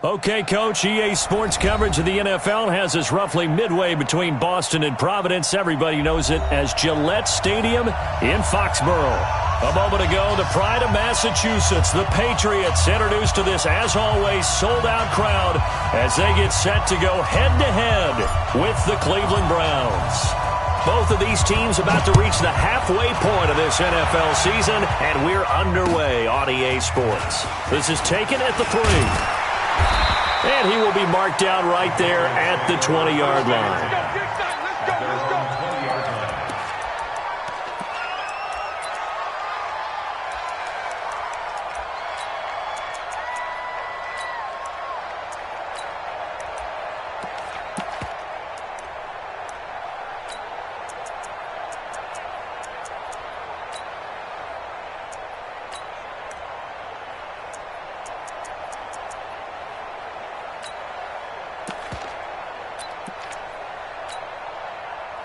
Okay, Coach, EA Sports coverage of the NFL has us roughly midway between Boston and Providence. Everybody knows it as Gillette Stadium in Foxborough. A moment ago, the pride of Massachusetts, the Patriots, introduced to this, as always, sold-out crowd as they get set to go head-to-head with the Cleveland Browns. Both of these teams about to reach the halfway point of this NFL season, and we're underway on EA Sports. This is taken at the 3. And he will be marked down right there at the 20-yard line.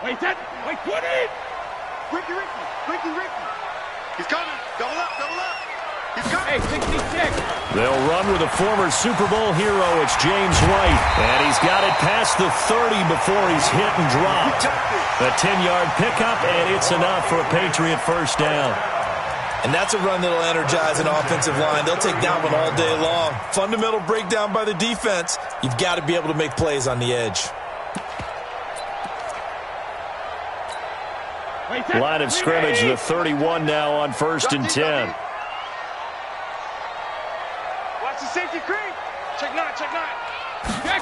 Wait, put it! Ricky. He's coming. Double up. He's coming. Hey, 66. They'll run with a former Super Bowl hero. It's James White. And he's got it past the 30 before he's hit and dropped. A 10-yard pickup, and it's enough for a Patriot first down. And that's a run that'll energize an offensive line. They'll take that one all day long. Fundamental breakdown by the defense. You've got to be able to make plays on the edge. Line of scrimmage, the 31 now on 1st and 10. Watch the safety creep. Check nine. Check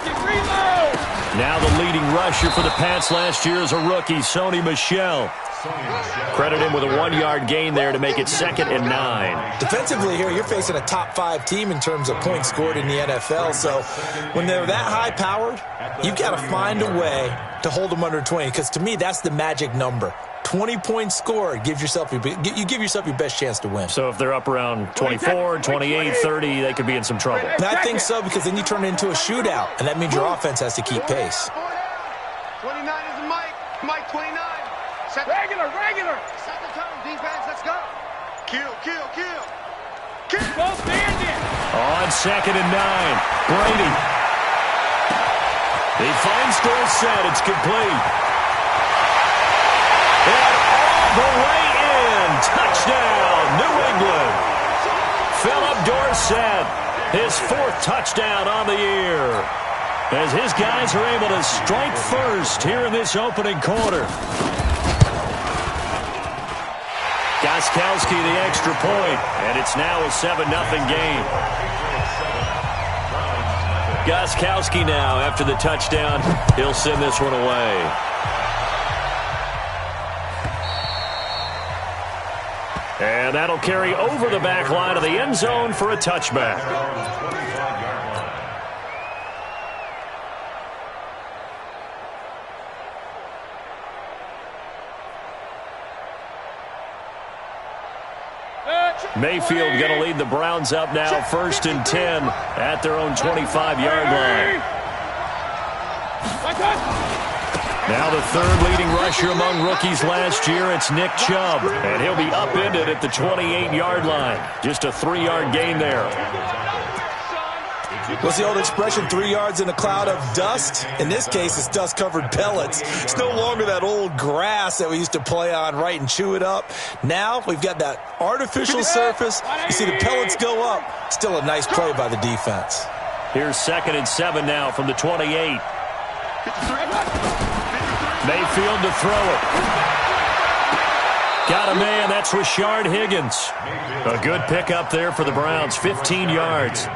it, reload. Now the leading rusher for the Pats last year is a rookie, Sony Michel. Credit him with a 1-yard gain there to make it 2nd and 9. Defensively here, you're facing a top-5 team in terms of points scored in the NFL. So when they're that high-powered, you've got to find a way to hold them under 20. Because to me, that's the magic number. 20 points scored, you give yourself your best chance to win. So if they're up around 24, 28, 30, they could be in some trouble. And I think so, because then you turn it into a shootout, and that means your offense has to keep pace. 29 is Mike 29. Regular. Set the tone, defense, let's go. Kill. Go standing. On 2nd and 9, Brady. He finds Dorsett, it's complete. And all the way in. Touchdown, New England. Philip Dorsett, his 4th touchdown on the year. As his guys are able to strike first here in this opening quarter. Gostkowski the extra point, and it's now a 7-0 game. Gostkowski now, after the touchdown, he'll send this one away. And that'll carry over the back line of the end zone for a touchback. Mayfield going to lead the Browns up now, 1st and 10 at their own 25-yard line. Now the 3rd leading rusher among rookies last year, it's Nick Chubb. And he'll be upended at the 28-yard line. Just a 3-yard gain there. What's the old expression, 3 yards in a cloud of dust? In this case, it's dust-covered pellets. It's no longer that old grass that we used to play on, right, and chew it up. Now we've got that artificial surface. You see the pellets go up. Still a nice play by the defense. Here's 2nd and 7 now from the 28. Mayfield to throw it. Got a man, that's Rashard Higgins. A good pickup there for the Browns, 15 yards.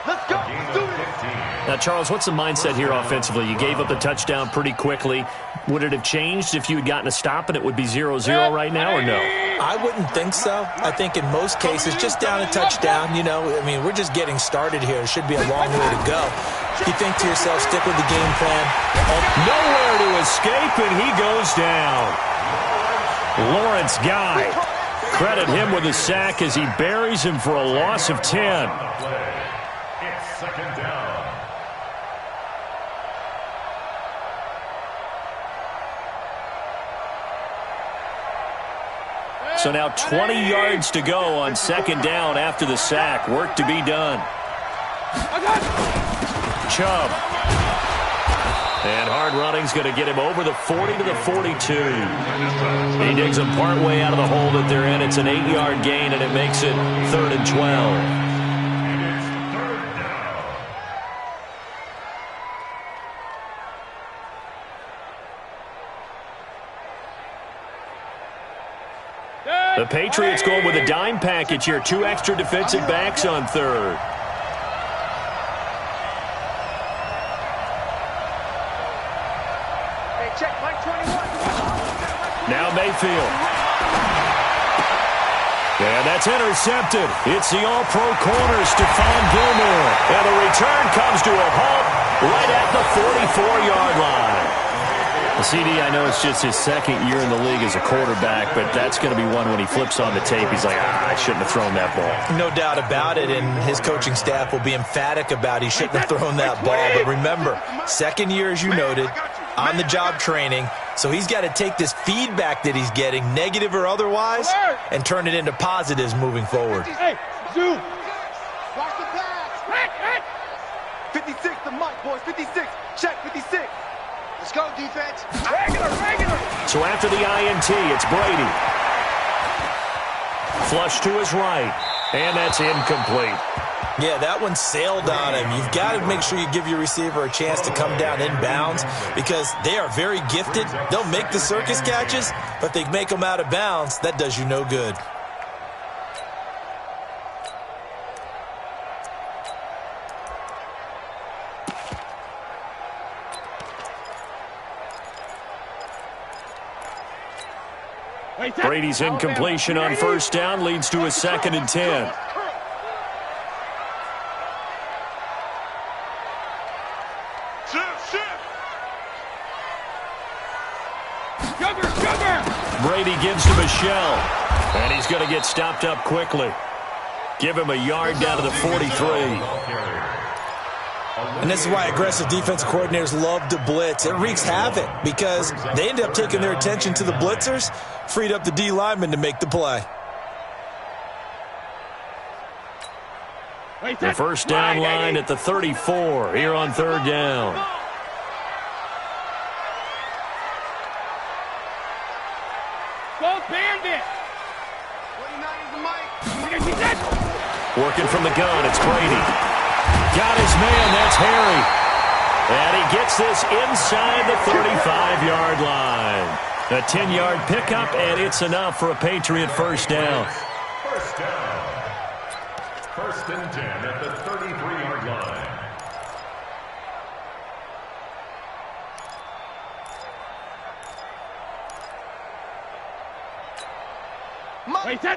Let's go. Do it. Now, Charles, what's the mindset here offensively? You gave up the touchdown pretty quickly. Would it have changed if you had gotten a stop and it would be 0-0 right now, or no? I wouldn't think so. I think in most cases, just down a touchdown, you know, I mean, we're just getting started here. It should be a long way to go. You think to yourself, stick with the game plan. Nowhere to escape, and he goes down. Lawrence Guy. Credit him with a sack as he buries him for a loss of 10. It's second down. So now 20 yards to go on second down after the sack. Work to be done. Chubb. And hard running's going to get him over the 40 to the 42. He digs him partway out of the hole that they're in. It's an 8-yard gain, and it makes it 3rd and 12. The Patriots going with a dime package here. 2 extra defensive backs on third. Hey, check, Mike 21. Now Mayfield. And that's intercepted. It's the all-pro corner, Stephon Gilmore. And the return comes to a halt right at the 44-yard line. CD, I know it's just his second year in the league as a quarterback, but that's going to be one when he flips on the tape. He's like, I shouldn't have thrown that ball. No doubt about it, and his coaching staff will be emphatic about he shouldn't have thrown that ball. But remember, second year, as you noted, on-the-job training, so he's got to take this feedback that he's getting, negative or otherwise, and turn it into positives moving forward. Hey, zoom. Watch the pass. 56 to Mike, boys. 56. Check, 56. Let's go, defense. Regular. So after the INT, it's Brady. Flush to his right, and that's incomplete. Yeah, that one sailed on him. You've got to make sure you give your receiver a chance to come down inbounds because they are very gifted. They'll make the circus catches, but they make them out of bounds. That does you no good. Brady's incompletion on first down leads to a 2nd and 10. Brady gives to Michelle, and he's going to get stopped up quickly. Give him a yard down to the 43. And this is why aggressive defensive coordinators love to blitz. It wreaks havoc because they end up taking their attention to the blitzers, freed up the D lineman to make the play. The first down line at the 34 here on third down. Go Bandit. 29 is the mic. Working from the gun, it's Brady. Got his man, that's Harry. And he gets this inside the 35-yard line. A 10-yard pickup, and it's enough for a Patriot first down. First down. 1st and 10 at the 33-yard line.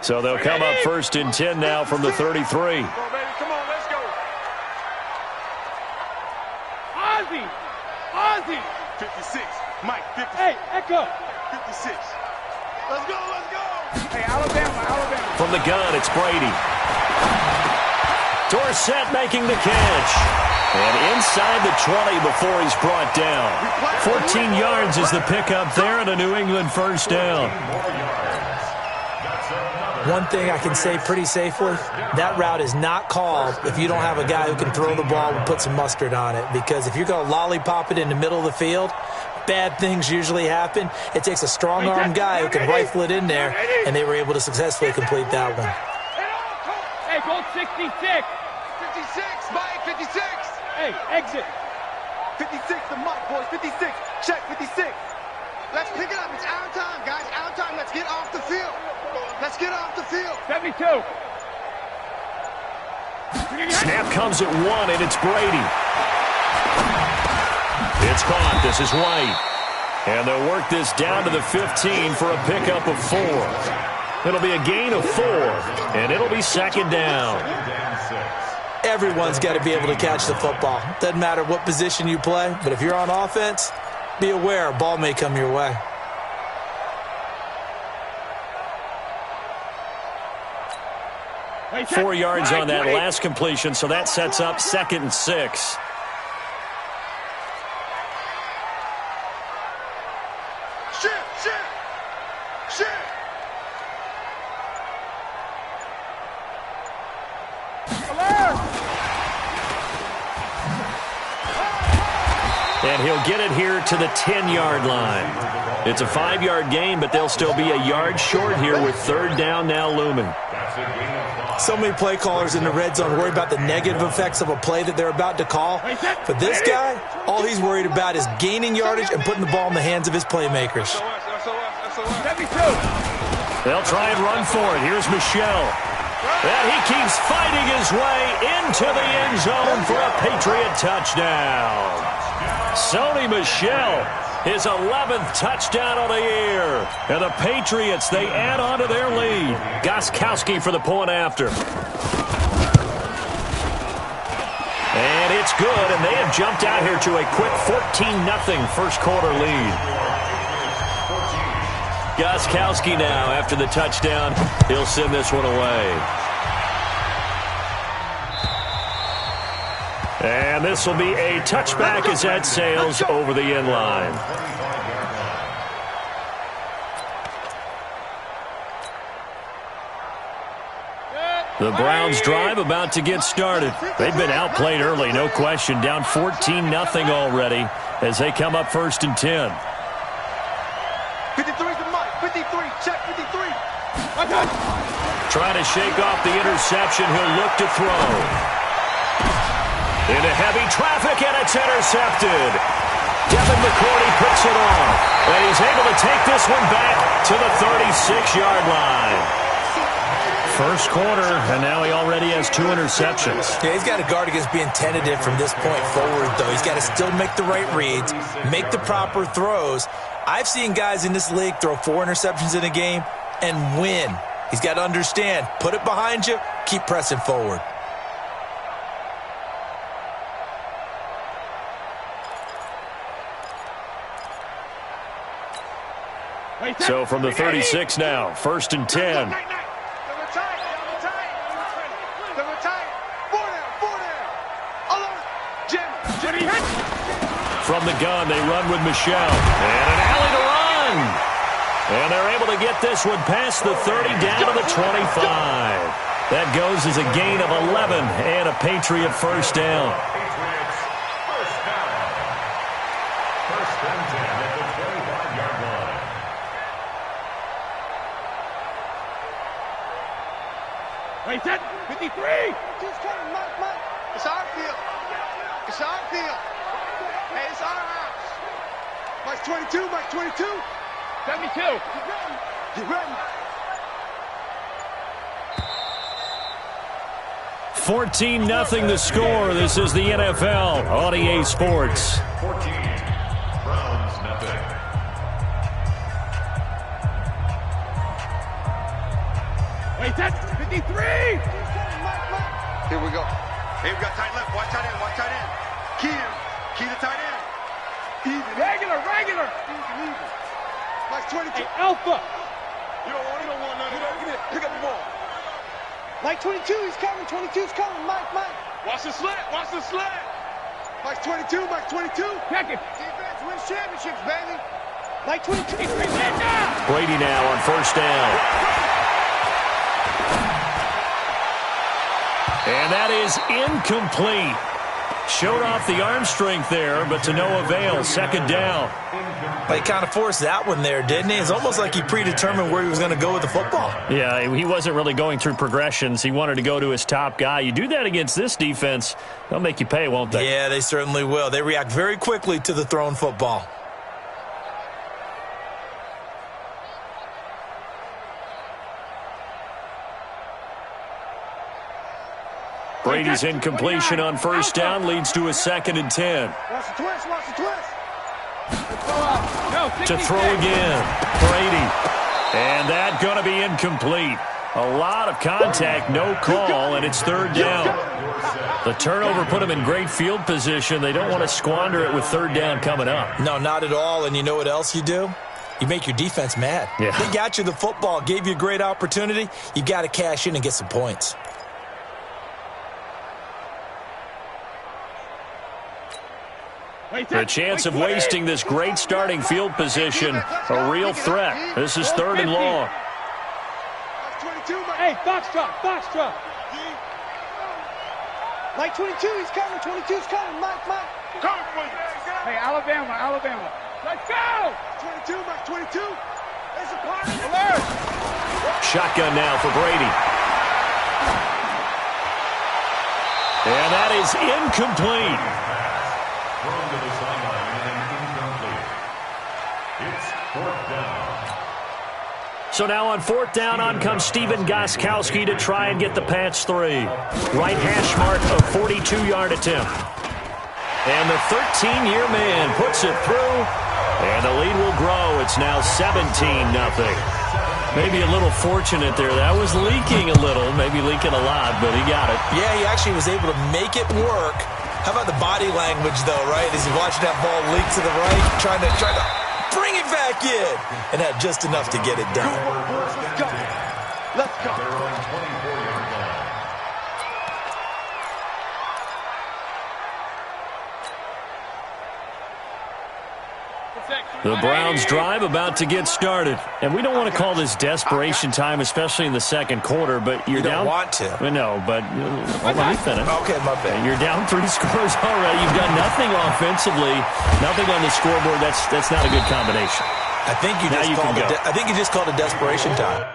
So they'll come up 1st and 10 now from the 33. Come on, baby. Come on, let's go. Ozzy. 56. Mike, 56. Hey, Echo. 56. Let's go. Hey, Alabama. From the gun, it's Brady. Dorsett making the catch. And inside the 20 before he's brought down. 14 yards is the pickup there and a New England first down. One thing I can say pretty safely, that route is not called if you don't have a guy who can throw the ball and put some mustard on it. Because if you're going to lollipop it in the middle of the field, bad things usually happen. It takes a strong-arm guy who can rifle it in there, and they were able to successfully complete that one. Hey, goal 66. 56, Mike, 56. Hey, exit. 56 to Mike, boys, 56. Check, 56. Let's pick it up. It's our time, guys. Our time. Let's get off the field. Let's get off the field. 72. Snap comes at 1, and it's Brady. It's caught. This is White. And they'll work this down to the 15 for a pickup of 4. It'll be a gain of 4, and it'll be second down. Everyone's got to be able to catch the football. Doesn't matter what position you play, but if you're on offense, be aware a ball may come your way. Wait, 4 yards on that last completion, so that sets up 2nd and 6. And he'll get it here to the 10-yard line. It's a 5-yard gain, but they'll still be a yard short here with 3rd down now looming. So many play callers in the red zone worry about the negative effects of a play that they're about to call. But this guy, all he's worried about is gaining yardage and putting the ball in the hands of his playmakers. They'll try and run for it. Here's Michelle. And he keeps fighting his way into the end zone for a Patriot touchdown. Sony Michel, his 11th touchdown of the year. And the Patriots, they add on to their lead. Gostkowski for the point after. And it's good, and they have jumped out here to a quick 14-0 first quarter lead. Gostkowski now, after the touchdown, he'll send this one away. And this will be a touchback as that sails over the end line. The Browns drive about to get started. They've been outplayed early, no question. Down 14-0 already as they come up 1st and 10. 53 to Mike. 53. Check 53. Trying to shake off the interception. He'll look to throw. Into heavy traffic, and it's intercepted. Devin McCourty puts it on. And he's able to take this one back to the 36-yard line. First quarter, and now he already has 2 interceptions. Yeah, he's got to guard against being tentative from this point forward, though. He's got to still make the right reads, make the proper throws. I've seen guys in this league throw 4 interceptions in a game and win. He's got to understand, put it behind you, keep pressing forward. So from the 36 now, 1st and 10. From the gun, they run with Michelle. And an alley to run. And they're able to get this one past the 30 down to the 25. That goes as a gain of 11 and a Patriot first down. First and 10 at the 25-yard line. Wait, set. 53. Just coming, Mike. It's our field. It's our field. Hey, it's our house. Mike's 22. Mike's 22. 72. Get ready. 14-0 the score. This is the NFL on EA Sports. 14. Browns, nothing. Wait, that's 53. Here we go. Hey, we got tight left. Watch tight end. Watch tight end. Key to tight end. Even. Regular. Even. Mike's 22. Hey, Alpha. You don't want none of that. Pick up the ball. Mike 22, he's coming. 22's coming. Mike. Watch the slant. Mike's 22. Check it. Defense wins championships, baby. Mike 22. Brady now on first down. And that is incomplete. Showed off the arm strength there, but to no avail. Second down. But he kind of forced that one there, didn't he? It's almost like he predetermined where he was going to go with the football. Yeah, he wasn't really going through progressions. He wanted to go to his top guy. You do that against this defense, they'll make you pay, won't they? Yeah, they certainly will. They react very quickly to the thrown football. Brady's incompletion on first down leads to a 2nd and 10. Watch the twist. To throw again. Brady. And that going to be incomplete. A lot of contact, no call, and it's third down. The turnover put them in great field position. They don't want to squander it with third down coming up. No, not at all. And you know what else you do? You make your defense mad. Yeah. They got you the football, gave you a great opportunity. You got to cash in and get some points. The chance of wasting this great starting field position, a real threat. This is third and long. Hey, Foxtrot. Mike 22, he's coming. 22's coming. Mike. Hey, Alabama. Let's go! 22, Mike 22. There's a party. Alert! Shotgun now for Brady. And that is incomplete. Thrown to the sideline and incomplete. It's fourth down. So now on fourth down, on comes Steven Gostkowski to try and get the Pats 3. Right hash mark of 42-yard attempt. And the 13-year man puts it through, and the lead will grow. It's now 17-0. Maybe a little fortunate there. That was leaking a little, maybe leaking a lot, but he got it. Yeah, he actually was able to make it work. How about the body language, though, right? As you watch that ball leak to the right, trying to bring it back in, and had just enough to get it done. Let's go. They're on 24-yard line. The Browns drive about to get started. And we don't want to call this desperation time, especially in the second quarter, but you're down. You don't want to. No, but let me finish. Okay, my bad. You're down 3 scores already. You've done nothing offensively, nothing on the scoreboard. That's not a good combination. I think you just called it desperation time.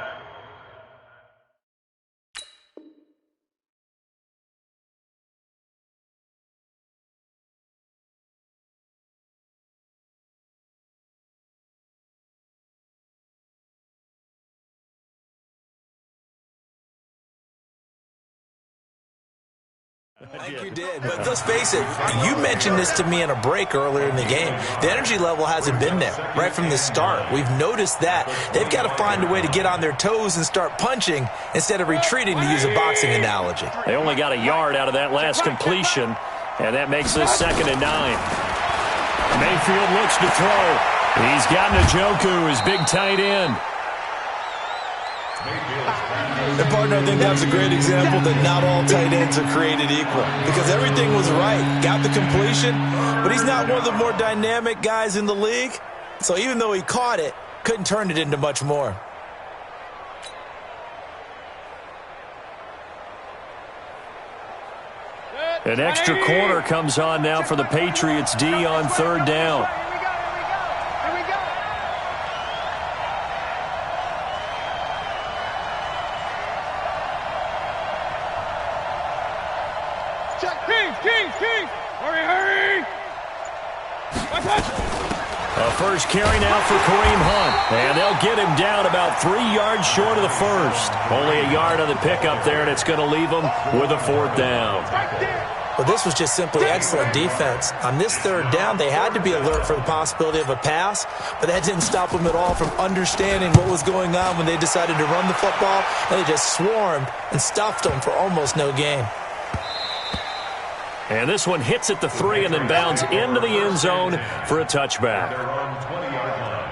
I think you did. But let's face it, you mentioned this to me in a break earlier in the game. The energy level hasn't been there right from the start. We've noticed that. They've got to find a way to get on their toes and start punching instead of retreating, to use a boxing analogy. They only got a yard out of that last completion, and that makes this 2nd and 9. Mayfield looks to throw. He's got Njoku, his big tight end. And partner, I think that's a great example that not all tight ends are created equal, because everything was right. Got the completion, but he's not one of the more dynamic guys in the league. So even though he caught it, couldn't turn it into much more. An extra corner comes on now for the Patriots D on third down. Hurry! A first carry now for Kareem Hunt. And they'll get him down about 3 yards short of the first. Only a yard on the pickup there, and it's going to leave him with a fourth down. Well, this was just simply excellent defense. On this third down, they had to be alert for the possibility of a pass, but that didn't stop them at all from understanding what was going on when they decided to run the football. They just swarmed and stuffed them for almost no gain. And this one hits at the 3 and then bounds into the end zone for a touchback. They're on 20-yard line.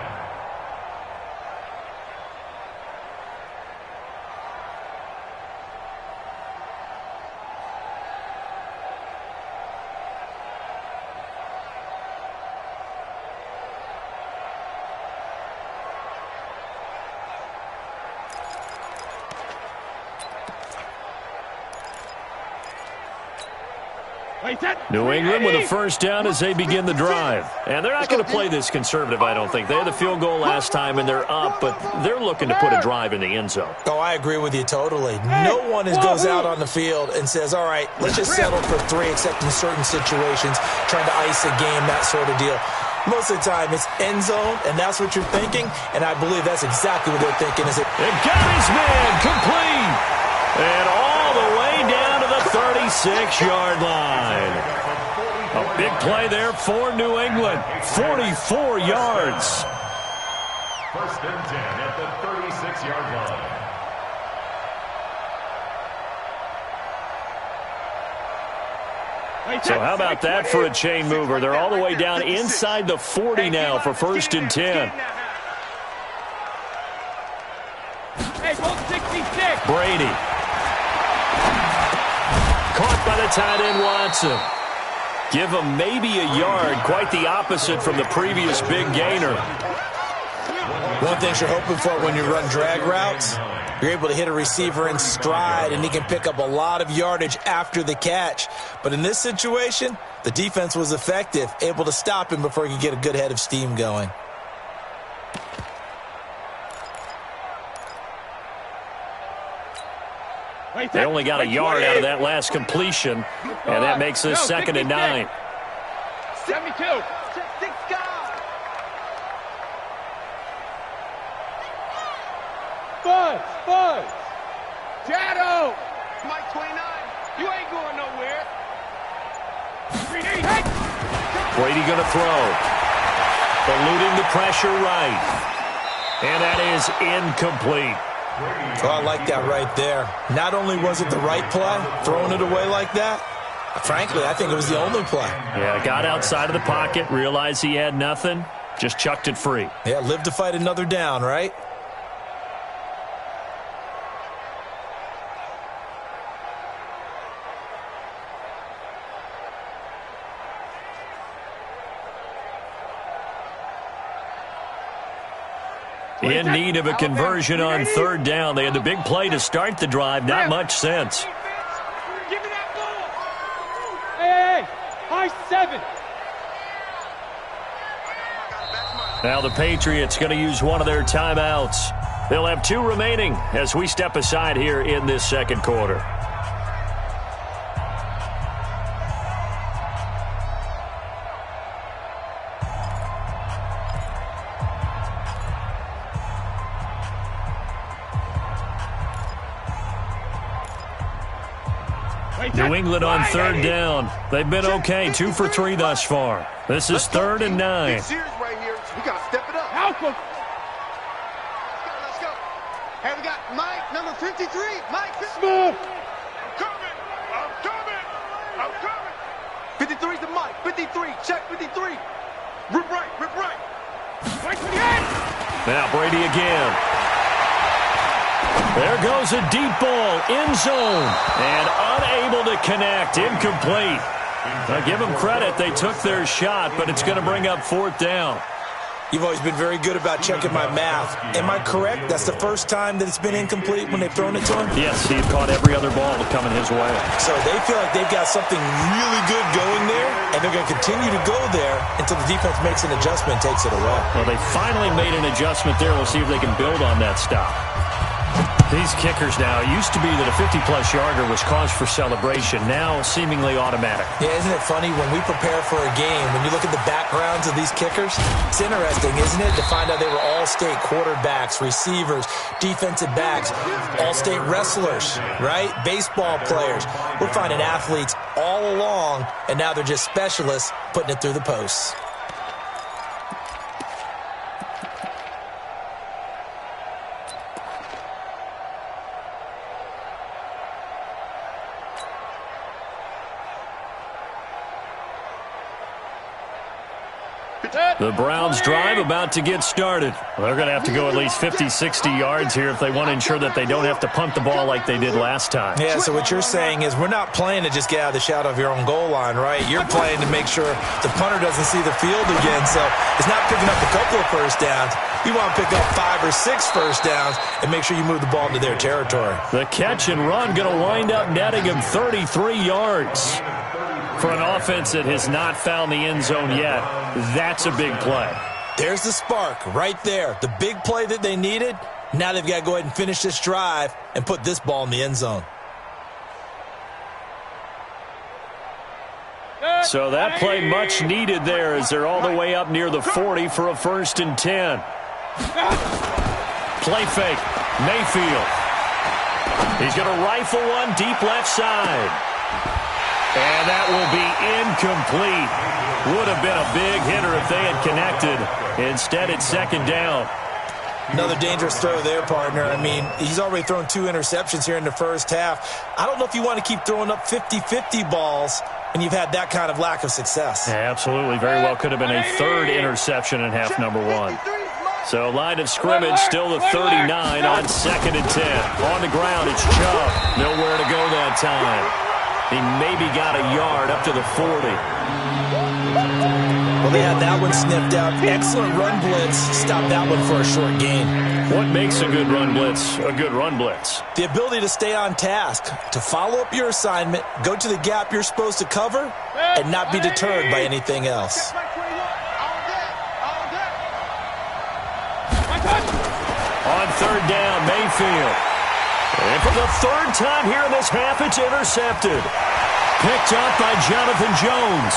New England with a first down as they begin the drive. And they're not going to play this conservative, I don't think. They had the field goal last time, and they're up, but they're looking to put a drive in the end zone. Oh, I agree with you totally. No one goes out on the field and says, all right, let's just settle for 3, except in certain situations, trying to ice a game, that sort of deal. Most of the time, it's end zone, and that's what you're thinking, and I believe that's exactly what they're thinking. And got his man complete. And all the way down to the 36-yard line. A Big play there for New England. 44 yards. First and 10 at the 36-yard line. So how about that for a chain mover? They're all the way down inside the 40 now for first and 10. Hey, goal 66. Brady. Caught by the tight end, Watson. Give him maybe a yard, quite the opposite from the previous big gainer. One thing you're hoping for when you run drag routes, you're able to hit a receiver in stride, and he can pick up a lot of yardage after the catch. But in this situation, the defense was effective, able to stop him before he could get a good head of steam going. They only got a yard out of that last completion, and that makes this second and 9. 72. Buzz. Shadow. Mike 29. You ain't going nowhere. Brady going to throw. Eluding the pressure right. And that is incomplete. Oh, I like that right there. Not only was it the right play, throwing it away like that, frankly, I think it was the only play. Yeah, got outside of the pocket, realized he had nothing, just chucked it free. Yeah, live to fight another down, right? In need of a conversion on third down. They had the big play to start the drive. Not much sense. Give me that ball. Hey, high 7. Now the Patriots going to use one of their timeouts. They'll have 2 remaining as we step aside here in this second quarter. New England on third down. They've been okay, 2 for 3 thus far. This is third and 9. We gotta step it up. Malcolm. Let's go. Hey, we got Mike, number 53. Mike Smith. I'm coming. 53's the Mike. 53. Check 53. Rip right. Mike 28. Now Brady again. There goes a deep ball, end zone, and unable to connect, incomplete. Now give them credit, they took their shot, but it's going to bring up fourth down. You've always been very good about checking my math. Am I correct? That's the first time that it's been incomplete when they've thrown it to him? Yes, he had caught every other ball coming his way. So they feel like they've got something really good going there, and they're going to continue to go there until the defense makes an adjustment and takes it away. Well, they finally made an adjustment there. We'll see if they can build on that stop. These kickers now, it used to be that a 50-plus yarder was cause for celebration, now seemingly automatic. Yeah, isn't it funny when we prepare for a game, when you look at the backgrounds of these kickers, it's interesting, isn't it, to find out they were all-state quarterbacks, receivers, defensive backs, all-state wrestlers, right? Baseball players. We're finding athletes all along, and now they're just specialists putting it through the posts. The Browns drive about to get started. They're going to have to go at least 50, 60 yards here if they want to ensure that they don't have to punt the ball like they did last time. Yeah, so what you're saying is we're not playing to just get out of the shadow of your own goal line, right? You're playing to make sure the punter doesn't see the field again. So it's not picking up a couple of first downs. You want to pick up 5 or 6 first downs and make sure you move the ball into their territory. The catch and run going to wind up netting him 33 yards. For an offense that has not found the end zone yet, that's a big play. There's the spark right there. The big play that they needed. Now they've got to go ahead and finish this drive and put this ball in the end zone. So that play much needed there as they're all the way up near the 40 for a first and 10. Play fake. Mayfield. He's going to rifle one deep left side. And that will be incomplete. Would have been a big hitter if they had connected. Instead, it's second down. Another dangerous throw there, partner. I mean, he's already thrown 2 interceptions here in the first half. I don't know if you want to keep throwing up 50-50 balls when you've had that kind of lack of success. Yeah, absolutely. Very well could have been a 3rd interception in half number 1. So line of scrimmage still the 39 on 2nd and 10. On the ground, it's Chubb. Nowhere to go that time. He maybe got a yard up to the 40. Well, they had that one sniffed out. Excellent run blitz. Stop that one for a short gain. What makes a good run blitz a good run blitz? The ability to stay on task, to follow up your assignment, go to the gap you're supposed to cover, and not be deterred by anything else. On 3rd down, Mayfield. And for the 3rd time here in this half, it's intercepted. Picked up by Jonathan Jones.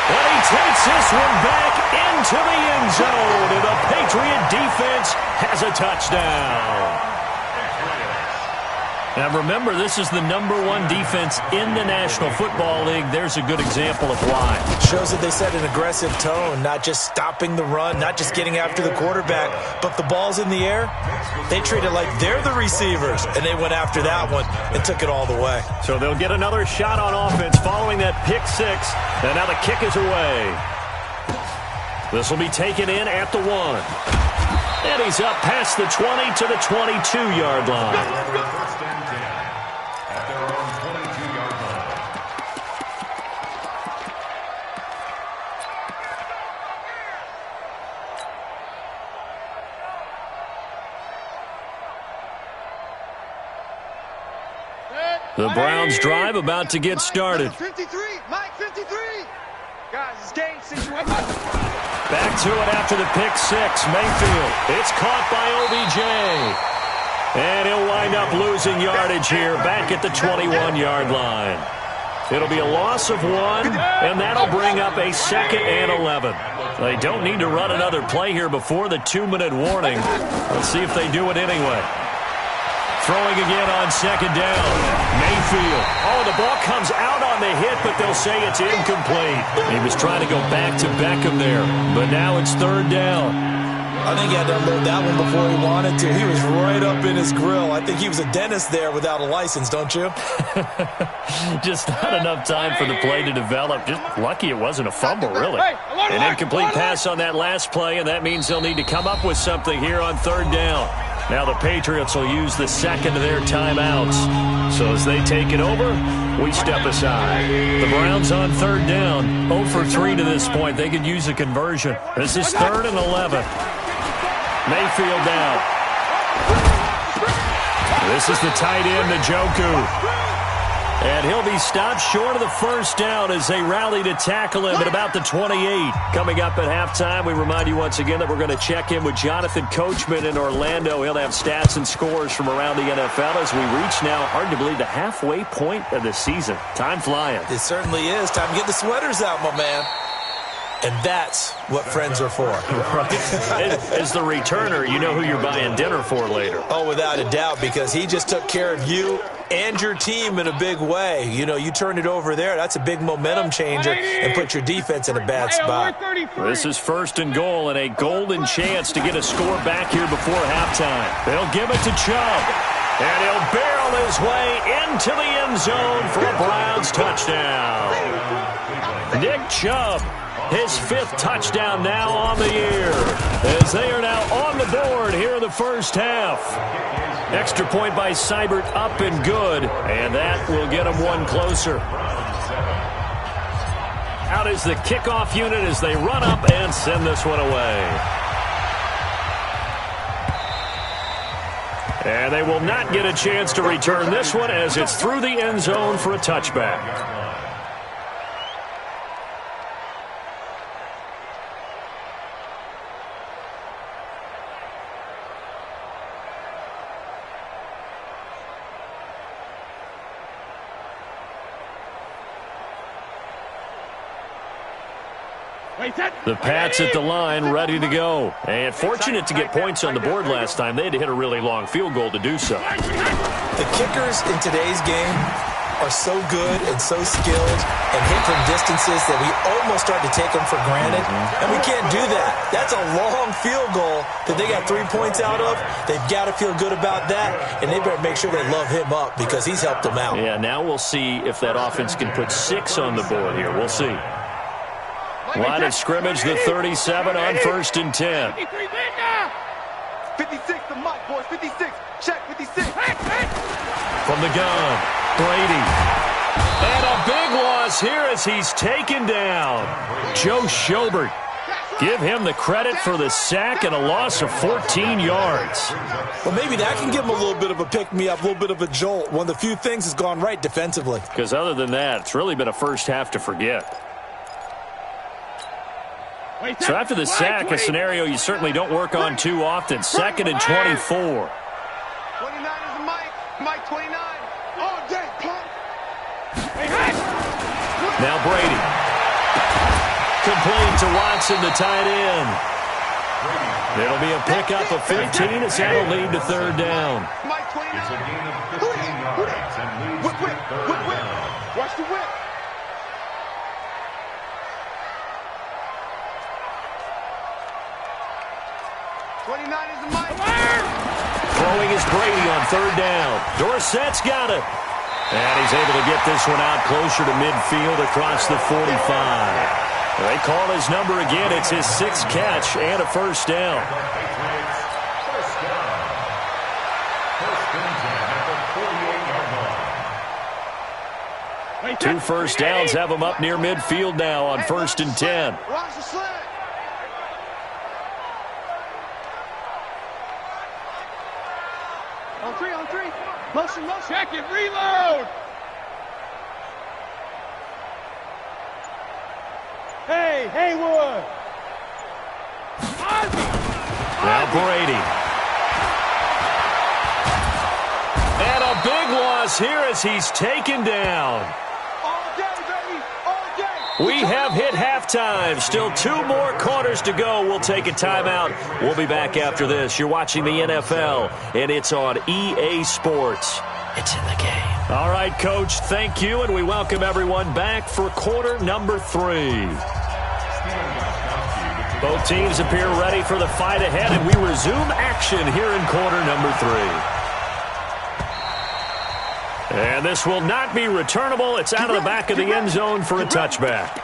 And he takes this one back into the end zone. And the Patriot defense has a touchdown. Now remember, this is the #1 defense in the National Football League. There's a good example of why. Shows that they set an aggressive tone, not just stopping the run, not just getting after the quarterback, but the ball's in the air. They treat it like they're the receivers, and they went after that one and took it all the way. So they'll get another shot on offense following that pick 6, and now the kick is away. This will be taken in at the 1. And he's up past the 20 to the 22-yard line. The Browns drive about to get started. 53, Mike 53. Guys, it's game situation. Back to it after the pick 6. Mayfield. It's caught by OBJ. And he'll wind up losing yardage here back at the 21-yard line. It'll be a loss of 1, and that'll bring up a 2nd and 11. They don't need to run another play here before the 2-minute warning. Let's see if they do it anyway. Throwing again on 2nd down. Mayfield. Oh, the ball comes out on the hit, but they'll say it's incomplete. He was trying to go back to Beckham there, but now it's 3rd down. I think he had to unload that one before he wanted to. He was right up in his grill. I think he was a dentist there without a license, don't you? Just not enough time for the play to develop. Just lucky it wasn't a fumble, really. An incomplete pass on that last play, and that means they'll need to come up with something here on 3rd down. Now the Patriots will use the 2nd of their timeouts. So as they take it over, we step aside. The Browns on 3rd down. 0 for 3 to this point. They could use a conversion. This is 3rd and 11. Mayfield down. This is the tight end, Njoku. And he'll be stopped short of the 1st down as they rally to tackle him at about the 28. Coming up at halftime, we remind you once again that we're going to check in with Jonathan Coachman in Orlando. He'll have stats and scores from around the NFL as we reach now, hard to believe, the halfway point of the season. Time flying. It certainly is. Time to get the sweaters out, my man. And that's what friends are for. Right. As the returner, you know who you're buying dinner for later. Oh, without a doubt, because he just took care of you and your team in a big way. You know, you turn it over there, that's a big momentum changer and put your defense in a bad spot. This is 1st and goal and a golden chance to get a score back here before halftime. They'll give it to Chubb. And he'll barrel his way into the end zone for a Browns touchdown. Nick Chubb. His 5th touchdown now on the year as they are now on the board here in the first half. Extra point by Seibert up and good, and that will get them one closer. Out is the kickoff unit as they run up and send this one away. And they will not get a chance to return this one as it's through the end zone for a touchback. The Pats at the line, ready to go. And fortunate to get points on the board last time. They had to hit a really long field goal to do so. The kickers in today's game are so good and so skilled and hit from distances that we almost start to take them for granted, and we can't do that. That's a long field goal that they got 3 points out of. They've got to feel good about that, and they better make sure they love him up because he's helped them out. Yeah, now we'll see if that offense can put 6 on the board here. We'll see. Line of scrimmage, the 37 on 1st and 10. 56, the mic, boys. 56. Check, 56. From the gun, Brady. And a big loss here as he's taken down. Joe Schobert. Give him the credit for the sack and a loss of 14 yards. Well, maybe that can give him a little bit of a pick-me-up, a little bit of a jolt. One of the few things has gone right defensively. Because other than that, it's really been a first half to forget. So after the sack, a scenario you certainly don't work on too often. 2nd and 24. 29 is the mic. Mic 29. All day, punk. Now Brady. Complete to Watson, the tight end. It'll be a pickup of 15 as that'll lead to 3rd down. Mic 29. It's a gain of 15 yards and leads to 3rd down. Watch the whip. Throwing is Brady on 3rd down. Dorsett's got it. And he's able to get this one out closer to midfield across the 45. They call his number again. It's his 6th catch and a 1st down. First down. 1st and 10 at the 48-yard line. 2 first downs have him up near midfield now on 1st and 10. Watch the slant. On 3, on 3. Motion, motion. Check it, reload. Hey, Haywood. Now Brady. And a big loss here as he's taken down. All day, baby. All day. We have hit halftime. Still 2 more quarters to go. We'll take a timeout. We'll be back after this. You're watching the NFL, and it's on EA Sports. It's in the game. All right, Coach, thank you, and we welcome everyone back for quarter number 3. Both teams appear ready for the fight ahead, and we resume action here in quarter number 3. And this will not be returnable. It's out of the back of the end zone for a touchback.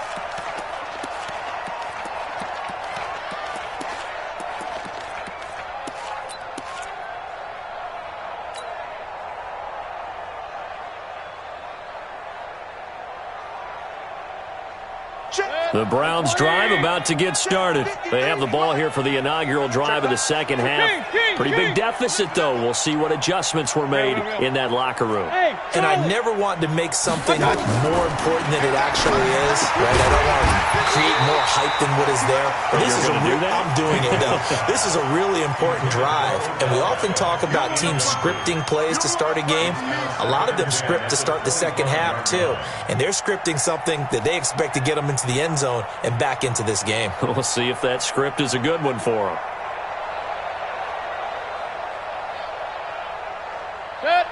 The Browns drive about to get started. They have the ball here for the inaugural drive of the second half. Pretty big deficit, though. We'll see what adjustments were made in that locker room. And I never want to make something more important than it actually is, right? I don't want to create more hype than what is there. But this is I'm doing it, though. This is a really important drive. And we often talk about teams scripting plays to start a game. A lot of them script to start the second half, too. And they're scripting something that they expect to get them into the end zone and back into this game. We'll see if that script is a good one for them.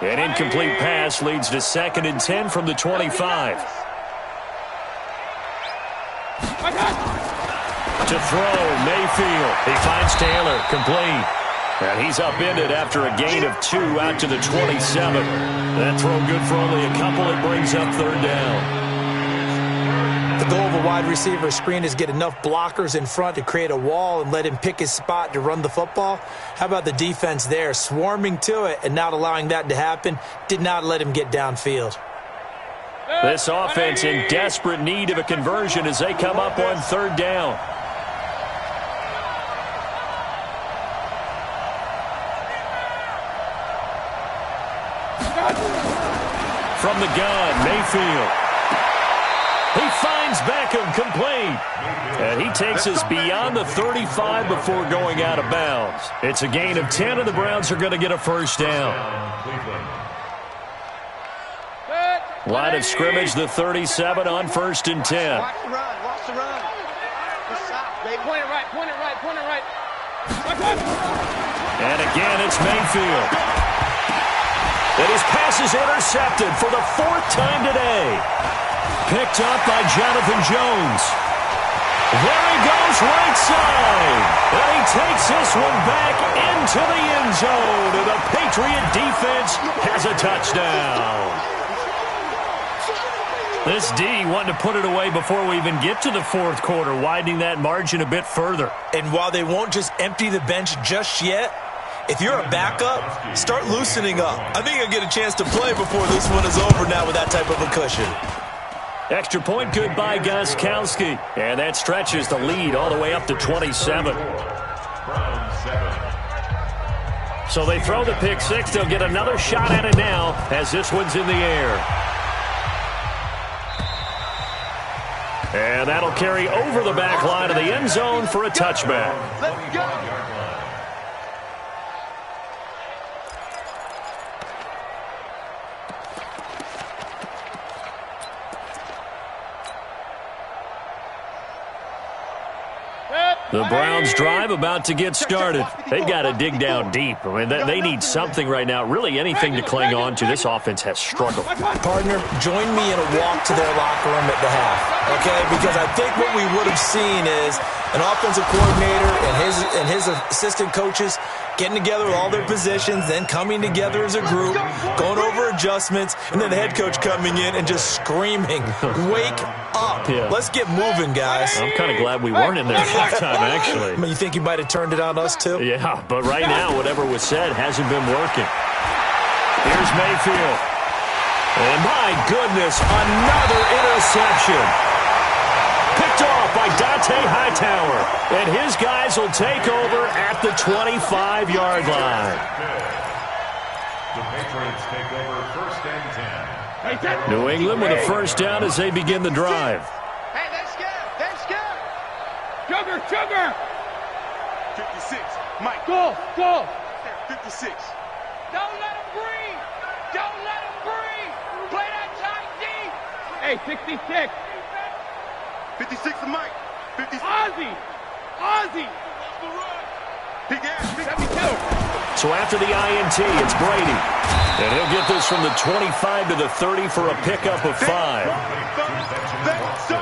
An incomplete pass leads to 2nd and 10 from the 25. To throw, Mayfield. He finds Taylor, complete. And he's upended after a gain of 2 out to the 27. That throw good for only a couple. It brings up 3rd down. The goal of a wide receiver screen is get enough blockers in front to create a wall and let him pick his spot to run the football. How about the defense there, swarming to it and not allowing that to happen? Did not let him get downfield. This offense in desperate need of a conversion as they come up on 3rd down. From the gun, Mayfield. He finds Beckham, complete. And he takes us beyond the 35 before going out of bounds. It's a gain of 10, and the Browns are going to get a 1st down. Line of scrimmage, the 37 on 1st and 10. Watch the run, watch the run. Point it right, point it right, point it right. And again, it's Mayfield. And his pass is intercepted for the 4th time today. Picked up by Jonathan Jones. There he goes right side. And he takes this one back into the end zone. And the Patriot defense has a touchdown. This D wanting to put it away before we even get to the 4th quarter, widening that margin a bit further. And while they won't just empty the bench just yet, if you're a backup, start loosening up. I think you'll get a chance to play before this one is over now with that type of a cushion. Extra point good by Gostkowski. And that stretches the lead all the way up to 27. So they throw the pick six. They'll get another shot at it now as this one's in the air. And that'll carry over the back line of the end zone for a touchback. Let's go. The Browns drive about to get started. They've got to dig down deep. I mean, they need something right now, really anything to cling on to. This offense has struggled. Partner, join me in a walk to their locker room at the half, okay? Because I think what we would have seen is an offensive coordinator and his assistant coaches getting together with all their positions, then coming together as a group, going over adjustments, and then the head coach coming in and just screaming, "Wake up. Yeah. Let's get moving, guys." I'm kind of glad we weren't in there at halftime, actually. I mean, you think you might have turned it on us, too? Yeah, but right now, whatever was said hasn't been working. Here's Mayfield. And my goodness, another interception. Picked off by Dante Hightower. And his guys will take over at the 25-yard line. The Patriots take over 1st and 10. New England with a first down as they begin the drive. Hey, they're scared. They're scared. Sugar. 56. Mike. Go. 56. Don't let him breathe. Don't let him breathe. Play that tight D. Hey, 66. 56 to Mike. 56. Ozzy. Big ass. 72. So after the INT, it's Brady. And he'll get this from the 25 to the 30 for a pickup of 5.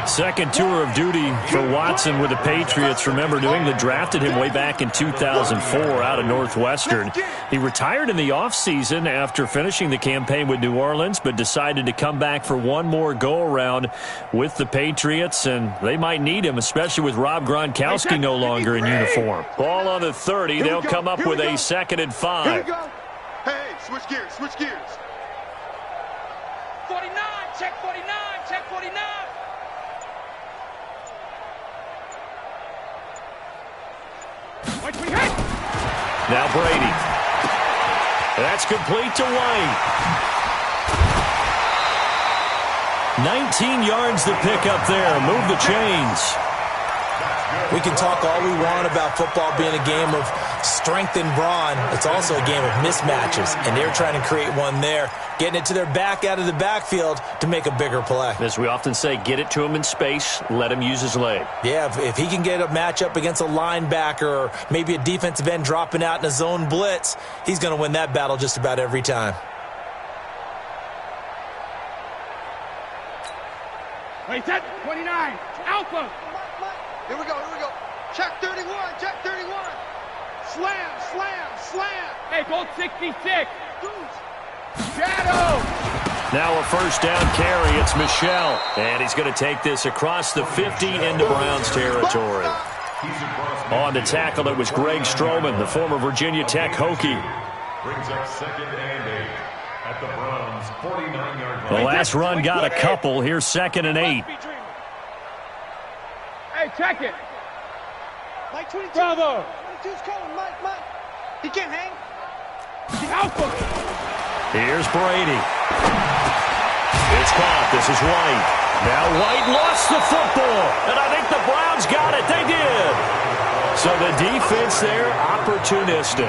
Second tour of duty for Watson with the Patriots. Remember, New England drafted him way back in 2004 out of Northwestern. He retired in the offseason after finishing the campaign with New Orleans, but decided to come back for one more go-around with the Patriots, and they might need him, especially with Rob Gronkowski no longer in uniform. Ball on the 30. They'll come up with a 2nd and 5. Here we go. Hey, switch gears. 49, check 49. Now Brady. That's complete to White. 19 yards to pick up there. Move the chains. We can talk all we want about football being a game of strength and brawn. It's also a game of mismatches, and they're trying to create one there, getting it to their back out of the backfield to make a bigger play. As we often say, get it to him in space, let him use his leg. Yeah, if he can get a matchup against a linebacker or maybe a defensive end dropping out in a zone blitz, he's going to win that battle just about every time. Wait, set 29. Alpha. Here we go. Check 31. Slam. Hey, gold 66. Shadow. Now a first down carry. It's Michel. And he's going to take this across the 50 into Browns territory. On the tackle, it was Greg Stroman, the former Virginia Tech Hokie. Brings up 2nd and 8 at the Browns' 49-yard The line. last run got a couple. Here's 2nd and 8. Hey, check it. Mike 22. Bravo. 22's calling. Mike. He can't hang. Alpha. Here's Brady. It's caught. This is White. Now White lost the football. And I think the Browns got it. They did. So the defense there, opportunistic.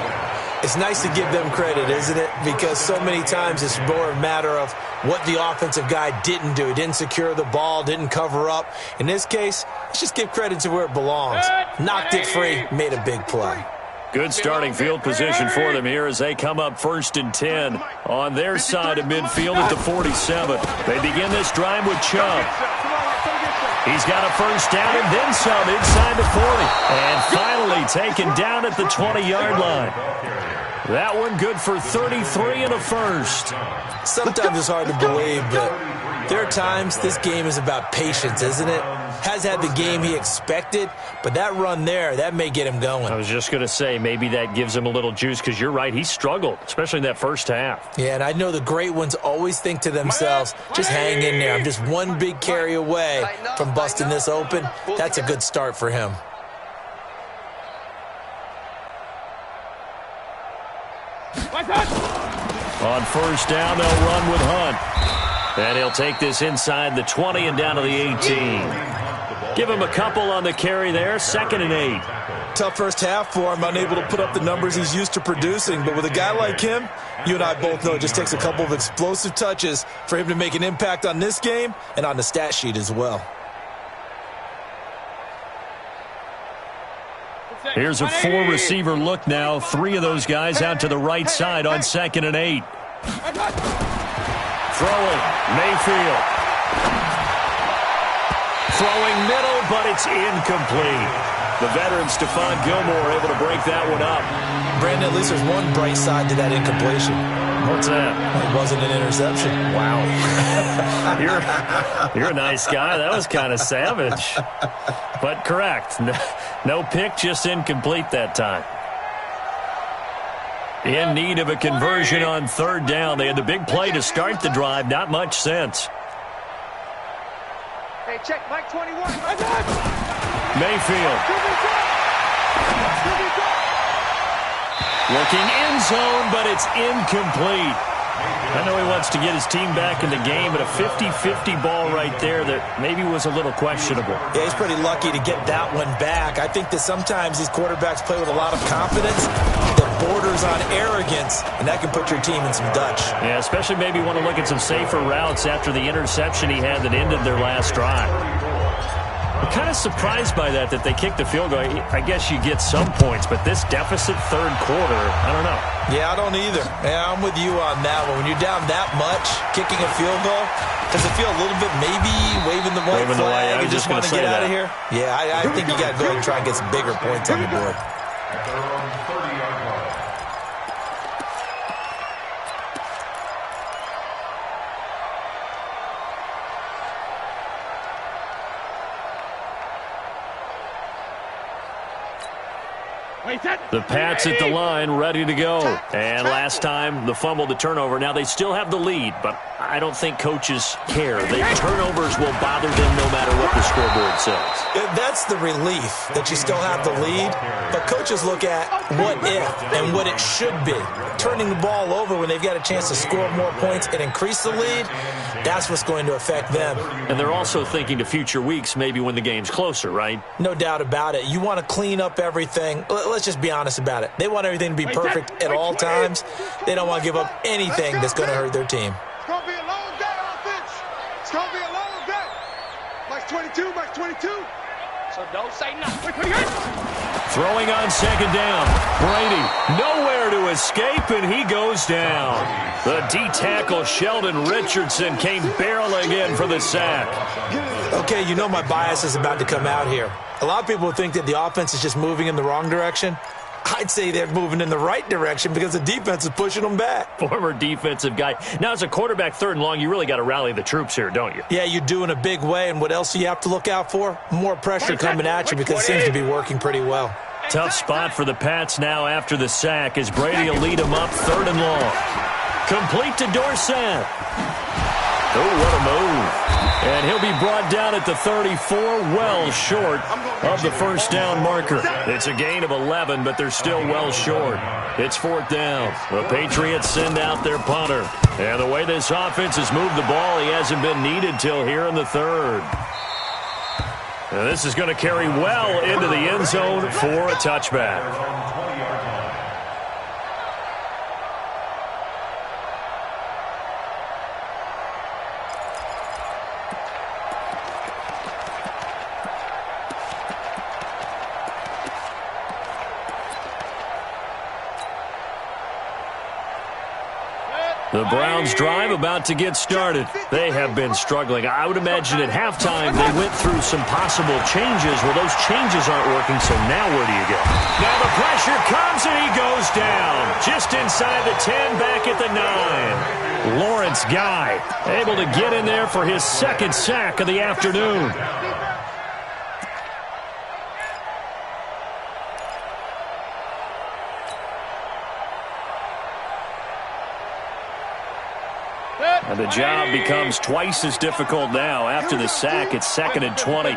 It's nice to give them credit, isn't it? Because so many times it's more a matter of what the offensive guy didn't do. He didn't secure the ball, didn't cover up. In this case, let's just give credit to where it belongs. Knocked it free, made a big play. Good starting field position for them here as they come up 1st and 10 on their side of midfield at the 47. They begin this drive with Chubb. He's got a first down and then some inside the 40. And finally taken down at the 20-yard line. That one good for 33 and a first. Sometimes it's hard to believe, but there are times this game is about patience, isn't it? Has had the game he expected, but that run there, that may get him going. I was just going to say, maybe that gives him a little juice because you're right, he struggled, especially in that first half. Yeah, and I know the great ones always think to themselves, just hang in there. I'm just one big carry away from busting this open. That's a good start for him. On first down, they'll run with Hunt. And he'll take this inside the 20 and down to the 18. Give him a couple on the carry there, 2nd and 8. Tough first half for him, unable to put up the numbers he's used to producing. But with a guy like him, you and I both know it just takes a couple of explosive touches for him to make an impact on this game and on the stat sheet as well. Here's a 4-receiver look now. 3 of those guys out to the right side on 2nd and 8. Throwing, Mayfield. Throwing middle, but it's incomplete. The veteran Stephon Gilmore able to break that one up. Brandon, at least there's one bright side to that incompletion. What's that? It wasn't an interception. Wow. You're a nice guy. That was kind of savage. But correct. No pick, just incomplete that time. In need of a conversion on 3rd down. They had the big play to start the drive. Not much sense. Hey, check Mike 21. Mayfield. Looking end zone, but it's incomplete. I know he wants to get his team back in the game, but a 50-50 ball right there that maybe was a little questionable. Yeah, he's pretty lucky to get that one back. I think that sometimes these quarterbacks play with a lot of confidence that borders on arrogance, and that can put your team in some Dutch. Yeah, especially maybe want to look at some safer routes after the interception he had that ended their last drive. I'm kind of surprised by that they kicked the field goal. I guess you get some points, but this deficit 3rd quarter, I don't know. Yeah, I don't either. Yeah, I'm with you on that one. When you're down that much, kicking a field goal, does it feel a little bit maybe waving the white flag and just want to get out of here? Yeah, I think you got to go ahead and try and get some bigger points on the board. The Pats at the line, ready to go. And last time, the fumble, the turnover. Now they still have the lead, but I don't think coaches care. The turnovers will bother them no matter what the scoreboard says. That's the relief, that you still have the lead. But coaches look at what if and what it should be. Turning the ball over when they've got a chance to score more points and increase the lead, that's what's going to affect them. And they're also thinking to future weeks, maybe when the game's closer, right? No doubt about it. You want to clean up everything. Let's just be honest about it. They want everything to be perfect at all times. They don't want to give up anything that's going to hurt their team. It's going to be a long day, offense. It's going to be a long day. Mike's 22, Mike's 22. So don't say nothing. Throwing on 2nd down. Brady nowhere to escape, and he goes down. The D-tackle Sheldon Richardson came barreling in for the sack. Okay, you know my bias is about to come out here. A lot of people think that the offense is just moving in the wrong direction. I'd say they're moving in the right direction because the defense is pushing them back. Former defensive guy. Now, as a quarterback 3rd and long, you really got to rally the troops here, don't you? Yeah, you do in a big way. And what else do you have to look out for? More pressure coming at you because it seems to be working pretty well. Tough spot for the Pats now after the sack as Brady will lead them up 3rd and long. Complete to Dorsett. Oh, what a move. And he'll be brought down at the 34, well short of the first down marker. It's a gain of 11, but they're still well short. It's 4th down. The Patriots send out their punter. And the way this offense has moved the ball, he hasn't been needed till here in the 3rd. And this is going to carry well into the end zone for a touchback. The Browns drive about to get started. They have been struggling. I would imagine at halftime they went through some possible changes. Well, those changes aren't working, so now where do you go? Now the pressure comes and he goes down. Just inside the 10, back at the 9. Lawrence Guy able to get in there for his second sack of the afternoon. And the job becomes twice as difficult now. After the sack, it's 2nd and 20.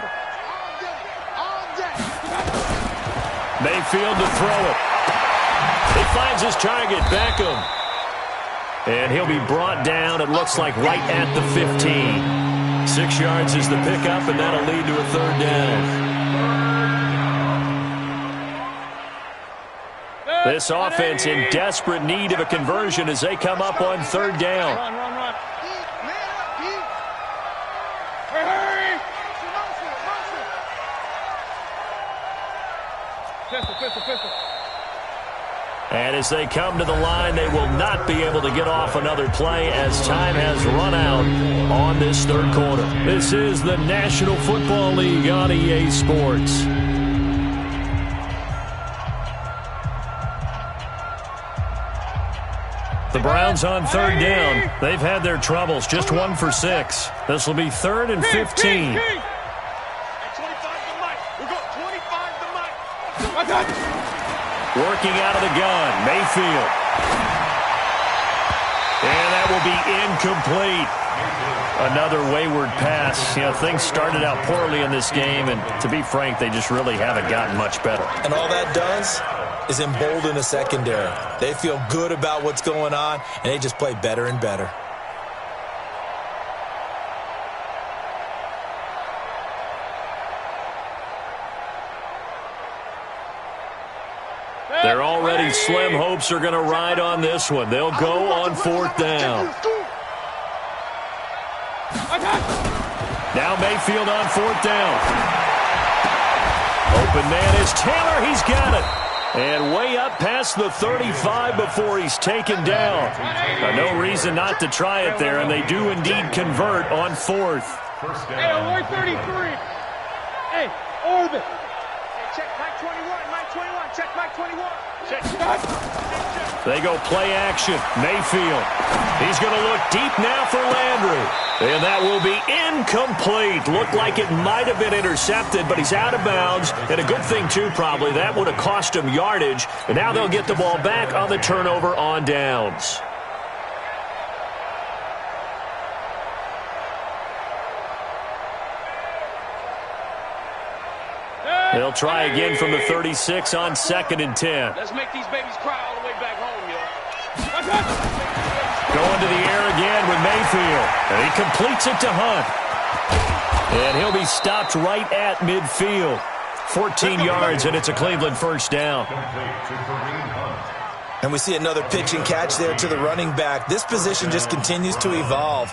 Mayfield to throw it. He finds his target, Beckham. And he'll be brought down, it looks like, right at the 15. 6 yards is the pickup, and that'll lead to a 3rd down. This offense in desperate need of a conversion as they come up on 3rd down. Run. Pistol. And as they come to the line, they will not be able to get off another play as time has run out on this 3rd quarter. This is the National Football League on EA Sports. The Browns on 3rd down. They've had their troubles, just 1 for 6. This will be 3rd and 15. Working out of the gun, Mayfield. And that will be incomplete. Another wayward pass. You know, things started out poorly in this game, and to be frank, they just really haven't gotten much better. And all that does is embolden a secondary. They feel good about what's going on, and they just play better and better. They're already slim hopes are going to ride on this one. They'll go on 4th down. Now Mayfield on 4th down. Open man is Taylor. He's got it. And way up past the 35 before he's taken down. No reason not to try it there, and they do indeed convert on 4th. Hey, alert 33. Hey, orbit. Check Mike 21, Mike 21, check Mike 21. Check. They go play action. Mayfield. He's going to look deep now for Landry. And that will be incomplete. Looked like it might have been intercepted, but he's out of bounds. And a good thing, too, probably. That would have cost him yardage. And now they'll get the ball back on the turnover on downs. They'll try again from the 36 on 2nd and 10. Let's make these babies cry all the way back home, yo. Going to the air again with Mayfield. And he completes it to Hunt. And he'll be stopped right at midfield. 14 yards, and it's a Cleveland 1st down. And we see another pitch and catch there to the running back. This position just continues to evolve.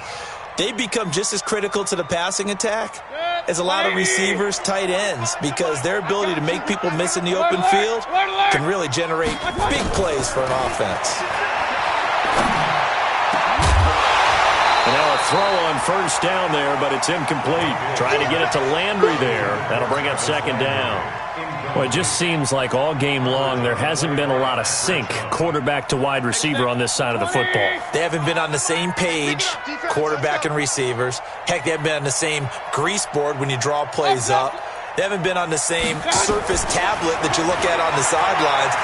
They become just as critical to the passing attack as a lot of receivers, tight ends, because their ability to make people miss in the open field can really generate big plays for an offense. And now a throw on 1st down there, but it's incomplete. Trying to get it to Landry there. That'll bring up 2nd down. Well, it just seems like all game long there hasn't been a lot of sync quarterback to wide receiver on this side of the football. They haven't been on the same page, quarterback and receivers. Heck, they haven't been on the same grease board when you draw plays up. They haven't been on the same surface tablet that you look at on the sidelines.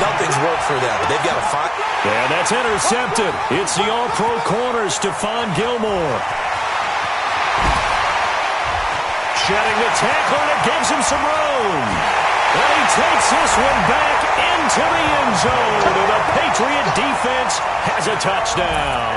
Nothing's worked for them. They've got to find. Yeah, that's intercepted. It's the all-pro corner, Stephon Gilmore. Shedding the tackle, and it gives him some room. And he takes this one back into the end zone. And the Patriot defense has a touchdown.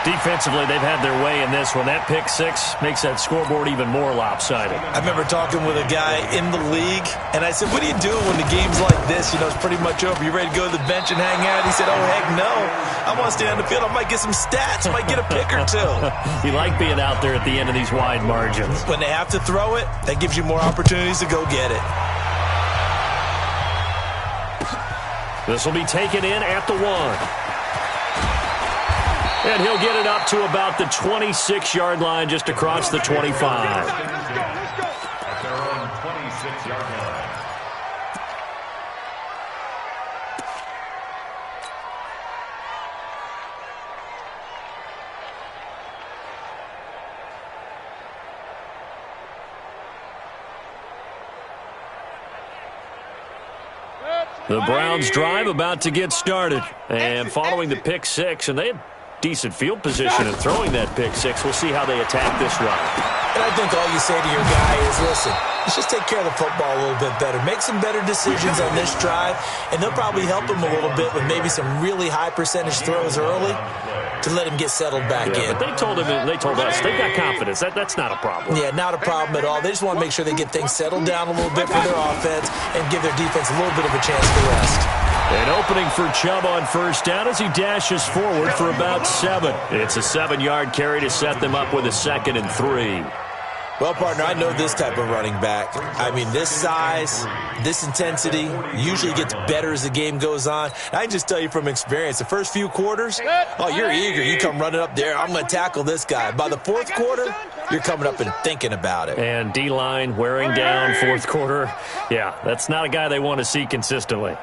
Defensively, they've had their way in this one. That pick 6 makes that scoreboard even more lopsided. I remember talking with a guy in the league, and I said, what do you do when the game's like this? You know, it's pretty much over. You ready to go to the bench and hang out? He said, oh, heck no. I want to stay on the field. I might get some stats. I might get a pick or two. You like being out there at the end of these wide margins. When they have to throw it, that gives you more opportunities to go get it. This will be taken in at the 1. And he'll get it up to about the 26-yard line, just across the 25. At their own 26-yard line. The Browns drive about to get started. And following the pick 6, and they had decent field position in throwing that pick 6. We'll see how they attack this drive. And I think all you say to your guy is, listen, let's just take care of the football a little bit better. Make some better decisions on this drive, and they'll probably help him a little bit with maybe some really high percentage throws early to let him get settled back in. But they told us they've got confidence. That's not a problem. Yeah, not a problem at all. They just want to make sure they get things settled down a little bit for their offense and give their defense a little bit of a chance to rest. An opening for Chubb on first down as he dashes forward for about 7. It's a 7-yard carry to set them up with a 2nd and 3. Well, partner, I know this type of running back. I mean, this size, this intensity usually gets better as the game goes on. I can just tell you from experience, the first few quarters, oh, you're eager. You come running up there, I'm going to tackle this guy. By the fourth quarter, you're coming up and thinking about it. And D-line wearing down fourth quarter. Yeah, that's not a guy they want to see consistently.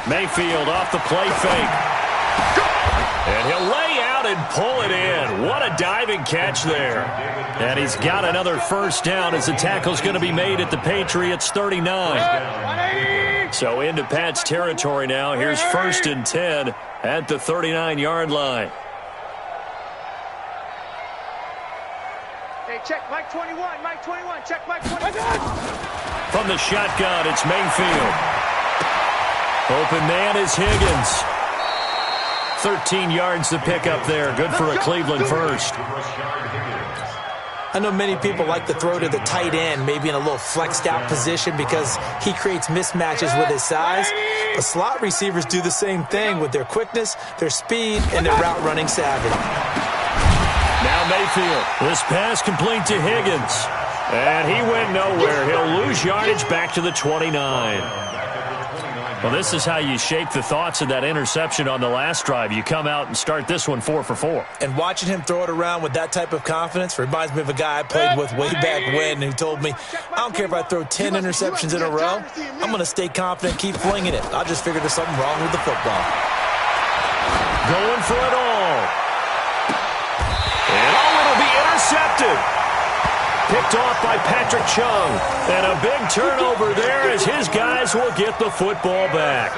Mayfield off the play fake. And he'll lay out and pull it in. What a diving catch there. And he's got another first down as the tackle's going to be made at the Patriots' 39. So into Pat's territory now. Here's 1st and 10 at the 39-yard line. Hey, check Mike 21, Mike 21, check Mike 21. From the shotgun, it's Mayfield. Open man is Higgins. 13 yards to pick up there. Good for a Cleveland first. I know many people like to throw to the tight end, maybe in a little flexed out position because he creates mismatches with his size. But slot receivers do the same thing with their quickness, their speed, and their route running savvy. Now Mayfield. This pass complete to Higgins. And he went nowhere. He'll lose yardage back to the 29. Well, this is how you shake the thoughts of that interception on the last drive. You come out and start this one 4 for 4. And watching him throw it around with that type of confidence reminds me of a guy I played with way back when who told me, I don't care if I throw 10 interceptions in a row, I'm going to stay confident, keep flinging it. I just figured there's something wrong with the football. Going for it all. And it'll be intercepted. Picked off by Patrick Chung. And a big turnover there as his guys will get the football back.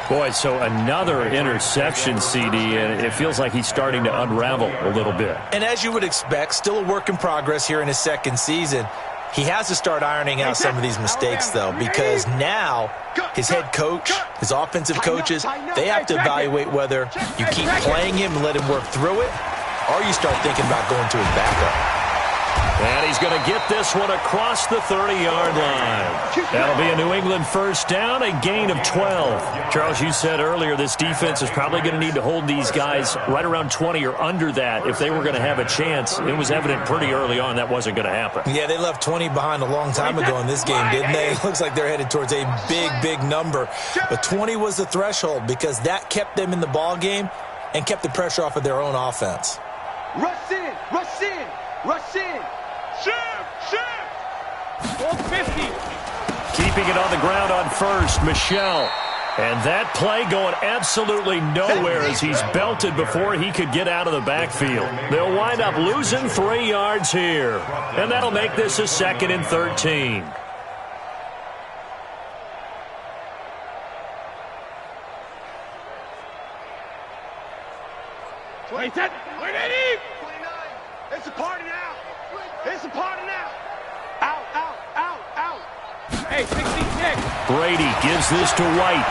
Boy, so another interception, CD, and it feels like he's starting to unravel a little bit. And as you would expect, still a work in progress here in his second season. He has to start ironing out some of these mistakes, though, because now his head coach, his offensive coaches, they have to evaluate whether you keep playing him and let him work through it, or you start thinking about going to his backup. And he's going to get this one across the 30-yard line. That'll be a New England first down, a gain of 12. Charles, you said earlier this defense is probably going to need to hold these guys right around 20 or under that if they were going to have a chance. It was evident pretty early on that wasn't going to happen. Yeah, they left 20 behind a long time ago in this game, didn't they? It looks like they're headed towards a big, big number. But 20 was the threshold because that kept them in the ball game and kept the pressure off of their own offense. Rush in, rush in, rush in. Shift! 450. Keeping it on the ground on first, Michelle. And that play going absolutely nowhere as he's belted before he could get out of the backfield. They'll wind up losing 3 yards here. And that'll make this a 2nd and 13. It's a party now. It's a party now. Out, out, out, out. Hey, 66. Brady gives this to White.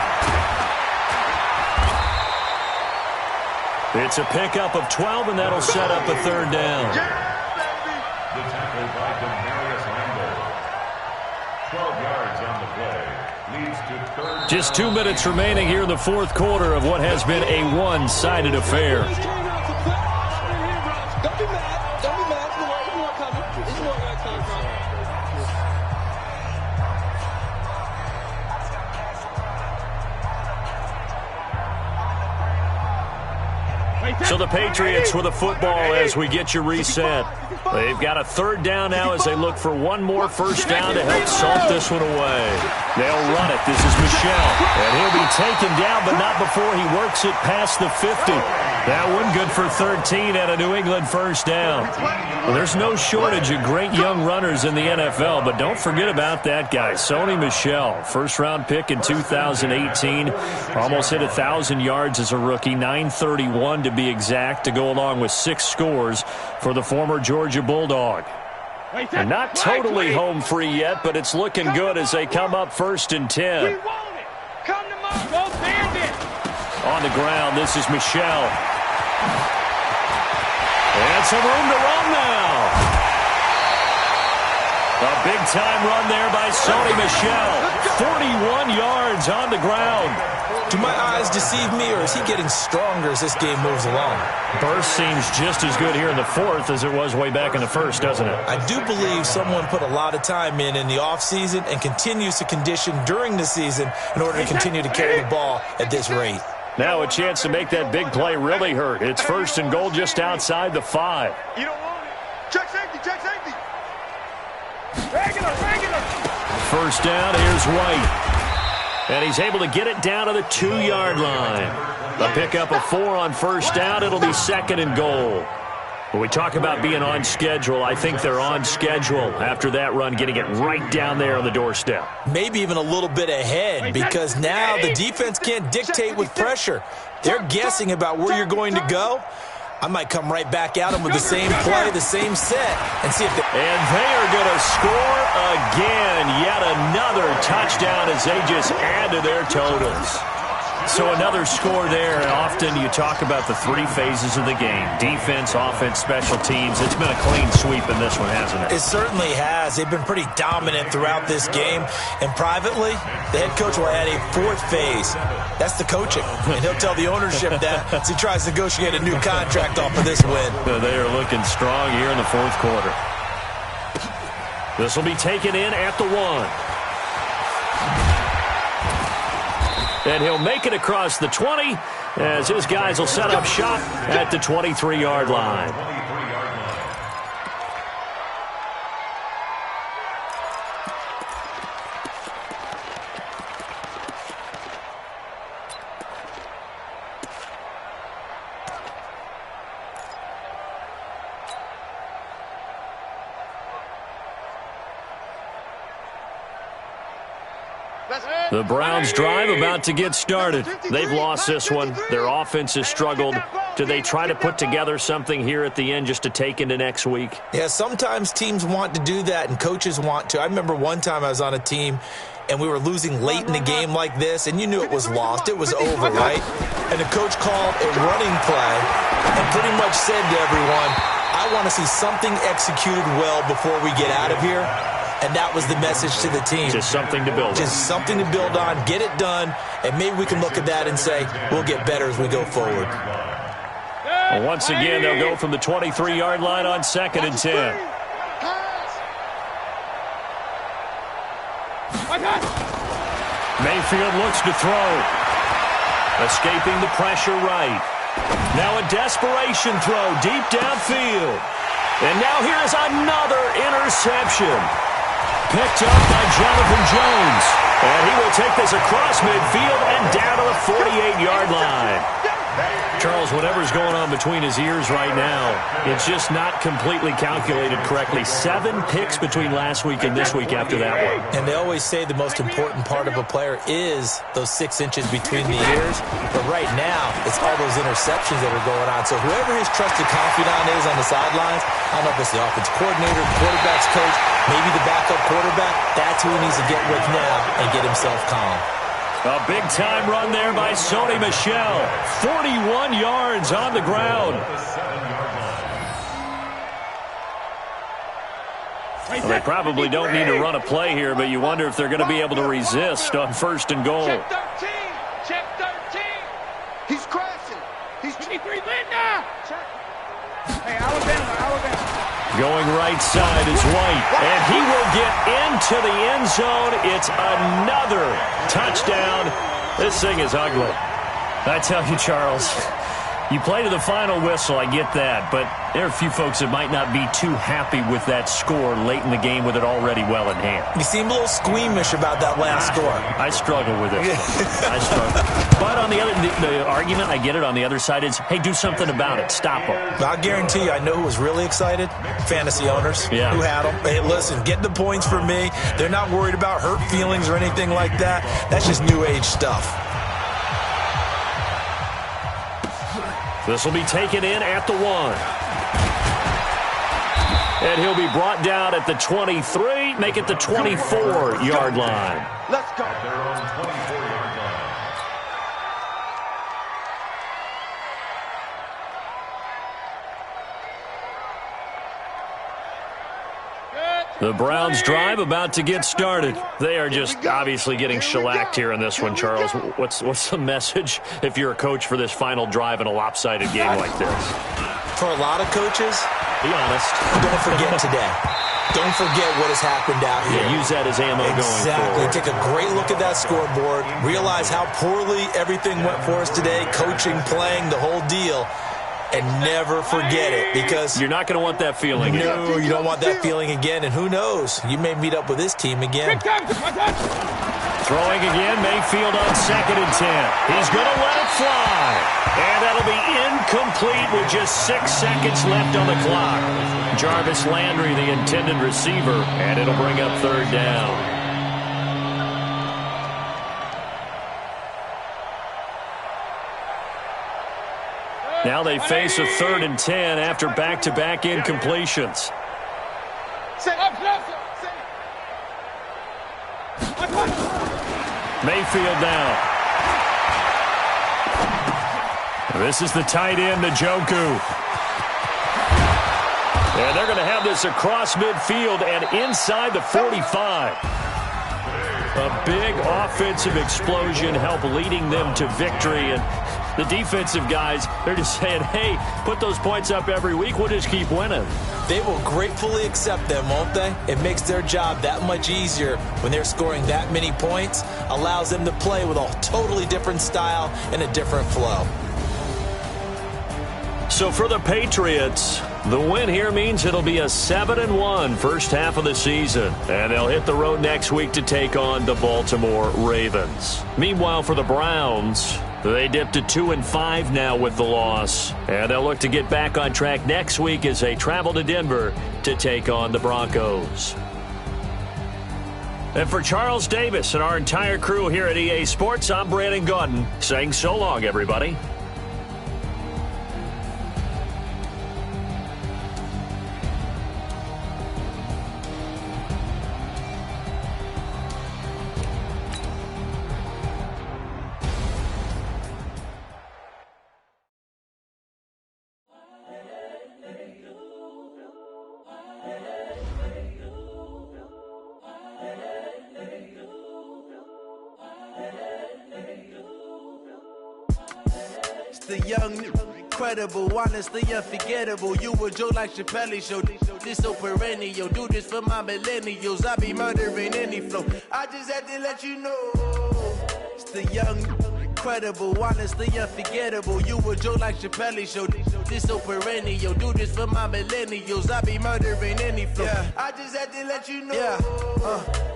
It's a pickup of 12, and that'll set up a 3rd down. The tackle by Demarius Randall. 12 yards on the play. Leads to 3rd. Just 2 minutes remaining here in the fourth quarter of what has been a one-sided affair. Don't be mad. Don't be mad. There's more coming. There's more coming from. So the Patriots with a football as we get you reset. They've got a third down now as they look for one more first down to help salt this one away. They'll run it. This is Michel. And he'll be taken down, but not before he works it past the 50. That one good for 13 and a New England first down. Well, there's no shortage of great young runners in the NFL, but don't forget about that guy, Sony Michel. First-round pick in 2018. Almost hit 1,000 yards as a rookie, 931 to be exact, to go along with 6 scores for the former Georgia Bulldog. And not totally home free yet, but it's looking good as they come up 1st and 10. On the ground, this is Michel. And some room to run now. A big-time run there by Sony Michel. 41 yards on the ground. Do my eyes deceive me, or is he getting stronger as this game moves along? Burst seems just as good here in the 4th as it was way back in the 1st, doesn't it? I do believe someone put a lot of time in the offseason and continues to condition during the season in order to continue to carry the ball at this rate. Now a chance to make that big play really hurt. It's 1st and goal just outside the 5. You don't want it. Check safety, check safety. Regular. First down, here's White. And he's able to get it down to the 2-yard line. A pickup of 4 on first down. It'll be 2nd and goal. When we talk about being on schedule, I think they're on schedule after that run, getting it right down there on the doorstep. Maybe even a little bit ahead, because now the defense can't dictate with pressure. They're guessing about where you're going to go. I might come right back at them with the same play, the same set, and see if they... And they are going to score again. Yet another touchdown as they just add to their totals. So another score there, and often you talk about the 3 phases of the game. Defense, offense, special teams. It's been a clean sweep in this one, hasn't it? It certainly has. They've been pretty dominant throughout this game. And privately, the head coach will add a 4th phase. That's the coaching. And he'll tell the ownership that as he tries to negotiate a new contract off of this win. They are looking strong here in the 4th quarter. This will be taken in at the 1. And he'll make it across the 20 as his guys will set up shop at the 23-yard line. The Browns drive about to get started. They've lost this one. Their offense has struggled. Do they try to put together something here at the end just to take into next week? Yeah, sometimes teams want to do that and coaches want to. I remember one time I was on a team and we were losing late in the game like this, and you knew it was lost. It was over, right? And the coach called a running play and pretty much said to everyone, I want to see something executed well before we get out of here. And that was the message to the team. Just something to build on. Just something to build on, get it done, and maybe we can look at that and say, we'll get better as we go forward. Well, once again, they'll go from the 23-yard line on 2nd and 10. Mayfield looks to throw. Escaping the pressure right. Now a desperation throw deep downfield. And now here is another interception. Picked up by Jonathan Jones. And he will take this across midfield and down to the 48-yard line. Charles, whatever's going on between his ears right now, it's just not completely calculated correctly. 7 picks between last week and this week after that one. And they always say the most important part of a player is those 6 inches between the ears. But right now, it's all those interceptions that are going on. So whoever his trusted confidant is on the sidelines, I don't know if it's the offense coordinator, the quarterback's coach, maybe the backup quarterback, that's who he needs to get with now and get himself calm. A big-time run there by Sony Michel. 41 yards on the ground. Well, they probably don't need to run a play here, but you wonder if they're going to be able to resist on 1st and goal. Check 13. Check 13. He's crashing. He's 23 Linda. Check. Hey, Alabama. Going right side is White, and he will get into the end zone. It's another touchdown. This thing is ugly. I tell you, Charles, You play to the final whistle, I get that, but there are a few folks that might not be too happy with that score late in the game with it already well in hand. You seem a little squeamish about that last score. I struggle with it. I struggle. But on the other, the argument, I get it, on the other side is, hey, do something about it. Stop them. I'll guarantee you, I know who was really excited. Fantasy owners who had them. Hey, listen, get the points for me. They're not worried about hurt feelings or anything like that. That's just new age stuff. This will be taken in at the 1. And he'll be brought down at the 23, make it the 24-yard line. Let's go. At their own 24-yard line. The Browns drive about to get started. They are just obviously getting shellacked here in this one, Charles. What's the message if you're a coach for this final drive in a lopsided game like this? For a lot of coaches, be honest. Don't forget today. Don't forget what has happened out here. Yeah, use that as ammo going forward. Take a great look at that scoreboard. Realize how poorly everything went for us today. Coaching, playing, the whole deal. And never forget it, because you're not going to want that feeling again. No, you don't want that feeling again. And who knows? You may meet up with this team again. Throwing again, Mayfield on 2nd and 10. He's going to let it fly. And that'll be incomplete with just 6 seconds left on the clock. Jarvis Landry, the intended receiver, and it'll bring up 3rd down. Now they face a 3rd and 10 after back-to-back incompletions. Mayfield now. This is the tight end, Njoku. And they're going to have this across midfield and inside the 45. A big offensive explosion helped leading them to victory. And the defensive guys, they're just saying, hey, put those points up every week. We'll just keep winning. They will gratefully accept them, won't they? It makes their job that much easier when they're scoring that many points. Allows them to play with a totally different style and a different flow. So for the Patriots, the win here means it'll be a 7-1 first half of the season. And they'll hit the road next week to take on the Baltimore Ravens. Meanwhile, for the Browns, they dipped to 2-5 now with the loss. And they'll look to get back on track next week as they travel to Denver to take on the Broncos. And for Charles Davis and our entire crew here at EA Sports, I'm Brandon Gaudin saying so long, everybody. The young, incredible, honestly unforgettable. You a joke like Chappelle Show. This so perennial. Do this for my millennials. I be murdering any flow. I just had to let you know. It's the young, incredible, honestly unforgettable. You a joke like Chappelle Show. This so perennial. Do this for my millennials. I be murdering any flow. Yeah. I just had to let you know. Yeah.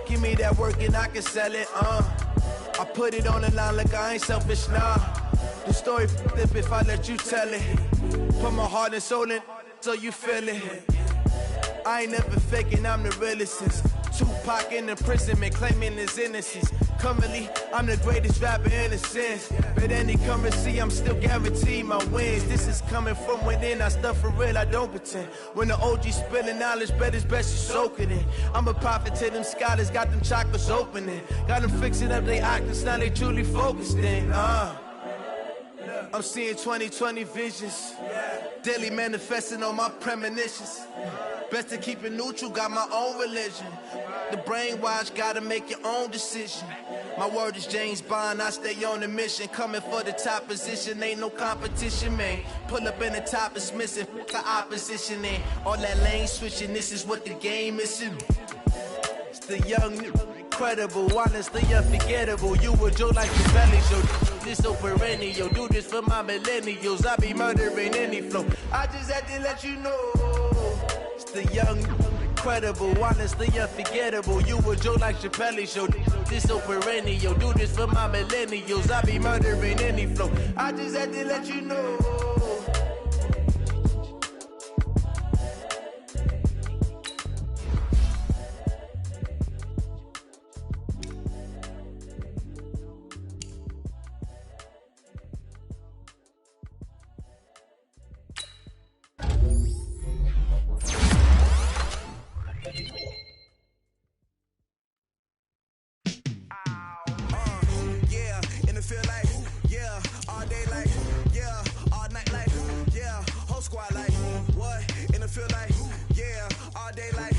Give me that work and I can sell it. I put it on the line like I ain't selfish, nah. The story flip if I let you tell it. Put my heart and soul in so you feel it. I ain't never faking, I'm the realest since Tupac in imprisonment, claiming his innocence. Currently, I'm the greatest rapper in a sense. But any currency, I'm still guaranteed my wins. This is coming from within, I stuff for real, I don't pretend. When the OG spilling knowledge, bet it's best you soak it in. I'm a prophet to them scholars, got them chakras opening. Got them fixing up they octaves, now they truly focused in. I'm seeing 2020 visions. Daily manifesting on my premonitions. Best to keep it neutral, got my own religion. The brainwash, gotta make your own decision. My word is James Bond, I stay on a mission. Coming for the top position, ain't no competition, man. Pull up in the top, it's missing, the opposition in. All that lane switching, this is what the game is. It's the young, Incredible, honestly unforgettable. You a joke like your belly show. This so perennial. Do this for my millennials. I be murdering any flow. I just had to let you know. It's the young, incredible, honestly unforgettable. You a joke like Chappelle show. This so perennial. Do this for my millennials. I be murdering any flow. I just had to let you know. Squad like, what? In the field like, yeah, all day like,